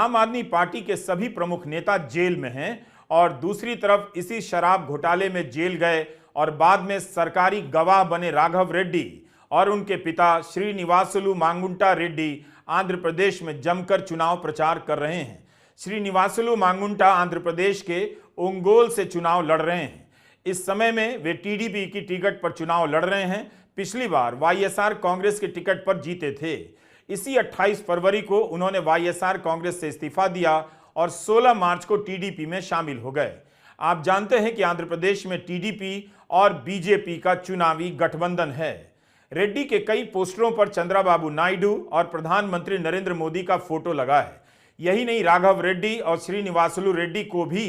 आम आदमी पार्टी के सभी प्रमुख नेता जेल में हैं और दूसरी तरफ इसी शराब घोटाले में जेल गए और बाद में सरकारी गवाह बने राघव रेड्डी और उनके पिता श्रीनिवासुलु मांगुंटा रेड्डी आंध्र प्रदेश में जमकर चुनाव प्रचार कर रहे हैं। श्रीनिवासुलु मांगुंटा आंध्र प्रदेश के ओंगोल से चुनाव लड़ रहे हैं। इस समय में वे टीडीपी की टिकट पर चुनाव लड़ रहे हैं। पिछली बार वाईएसआर कांग्रेस के टिकट पर जीते थे। इसी 28 फरवरी को उन्होंने वाईएसआर कांग्रेस से इस्तीफा दिया और 16 मार्च को टीडीपी में शामिल हो गए। आप जानते हैं कि आंध्र प्रदेश में टीडीपी और बीजेपी का चुनावी गठबंधन है। रेड्डी के कई पोस्टरों पर चंद्रबाबू नायडू और प्रधानमंत्री नरेंद्र मोदी का फोटो लगा है। यही नहीं, राघव रेड्डी और श्रीनिवासुलु रेड्डी को भी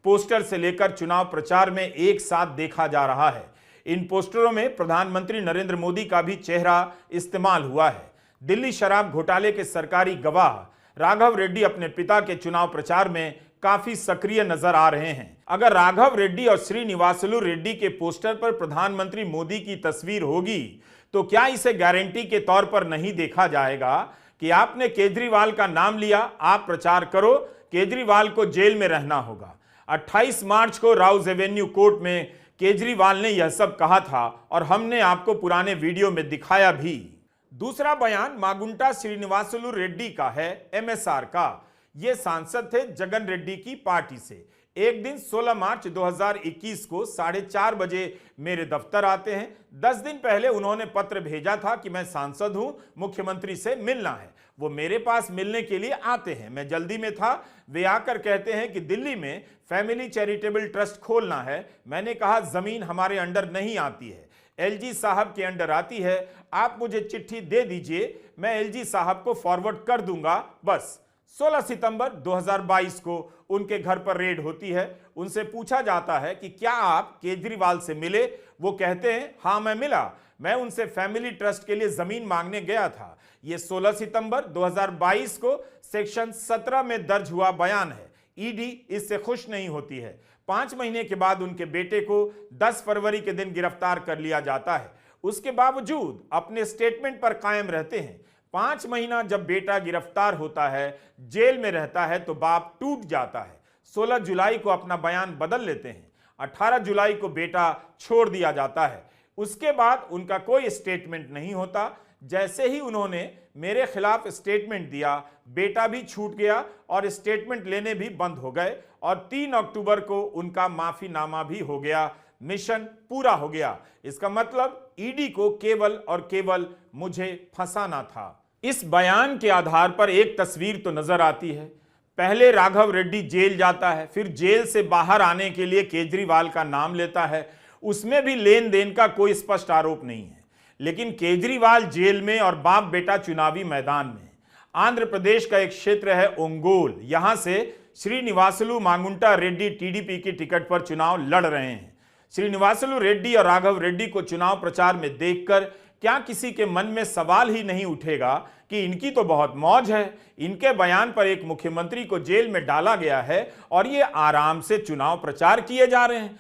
पोस्टर से लेकर चुनाव प्रचार में एक साथ देखा जा रहा है। इन पोस्टरों में प्रधानमंत्री नरेंद्र मोदी का भी चेहरा इस्तेमाल हुआ है। दिल्ली शराब घोटाले के सरकारी गवाह राघव रेड्डी अपने पिता के चुनाव प्रचार में काफी सक्रिय नजर आ रहे हैं। अगर राघव रेड्डी और श्रीनिवासुलु रेड्डी के पोस्टर पर प्रधानमंत्री मोदी की तस्वीर होगी तो क्या इसे गारंटी के तौर पर नहीं देखा जाएगा कि आपने केजरीवाल का नाम लिया, आप प्रचार करो, केजरीवाल को जेल में रहना होगा। 28 मार्च को राउज एवेन्यू कोर्ट में केजरीवाल ने यह सब कहा था और हमने आपको पुराने वीडियो में दिखाया भी। दूसरा बयान मांगुंटा श्रीनिवासुलु रेड्डी का है, एमएसआर का। ये सांसद थे जगन रेड्डी की पार्टी से। एक दिन 16 मार्च 2021 को 4:30 बजे मेरे दफ्तर आते हैं। 10 दिन पहले उन्होंने पत्र भेजा था कि मैं सांसद हूं, मुख्यमंत्री से मिलना है। वो मेरे पास मिलने के लिए आते हैं। मैं जल्दी में था। वे आकर कहते हैं कि दिल्ली में फैमिली चैरिटेबल ट्रस्ट खोलना है। मैंने कहा जमीन हमारे अंडर नहीं आती है, एलजी साहब के अंडर आती है। आप मुझे चिट्ठी दे दीजिए, मैं एलजी साहब को फॉरवर्ड कर दूंगा बस। 16 सितंबर 2022 को उनके घर पर रेड होती है। उनसे पूछा जाता है कि क्या आप केजरीवाल से मिले? वो कहते हैं हाँ मैं मिला। मैं उनसे फैमिली ट्रस्ट के लिए जमीन मांगने गया था। ये 16 सितंबर 2022 को सेक्शन 17 में दर्ज हुआ बयान है। ईडी इससे खुश नहीं होती है। 5 महीने के बाद उनके बेटे को 10 फरवरी के दिन गिरफ्तार कर लिया जाता है। उसके बावजूद अपने स्टेटमेंट पर कायम रहते हैं। 5 महीना जब बेटा गिरफ्तार होता है, जेल में रहता है, तो बाप टूट जाता है। 16 जुलाई को अपना बयान बदल लेते हैं। 18 जुलाई को बेटा छोड़ दिया जाता है। उसके बाद उनका कोई स्टेटमेंट नहीं होता। जैसे ही उन्होंने मेरे खिलाफ स्टेटमेंट दिया, बेटा भी छूट गया और स्टेटमेंट लेने भी बंद हो गए और 3 अक्टूबर को उनका माफीनामा भी हो गया। मिशन पूरा हो गया। इसका मतलब ईडी को केवल और केवल मुझे फंसाना था। इस बयान के आधार पर एक तस्वीर तो नजर आती है। पहले राघव रेड्डी जेल जाता है, फिर जेल से बाहर आने के लिए केजरीवाल का नाम लेता है। उसमें भी लेन देन का कोई स्पष्ट आरोप नहीं है। लेकिन केजरीवाल जेल में और बाप बेटा चुनावी मैदान में। आंध्र प्रदेश का एक क्षेत्र है ओंगोल। यहां से श्रीनिवासुलु मांगुंटा रेड्डी टीडीपी की टिकट पर चुनाव लड़ रहे हैं। श्रीनिवासुलु रेड्डी और राघव रेड्डी को चुनाव प्रचार में देखकर क्या किसी के मन में सवाल ही नहीं उठेगा कि इनकी तो बहुत मौज है। इनके बयान पर एक मुख्यमंत्री को जेल में डाला गया है और ये आराम से चुनाव प्रचार किए जा रहे हैं।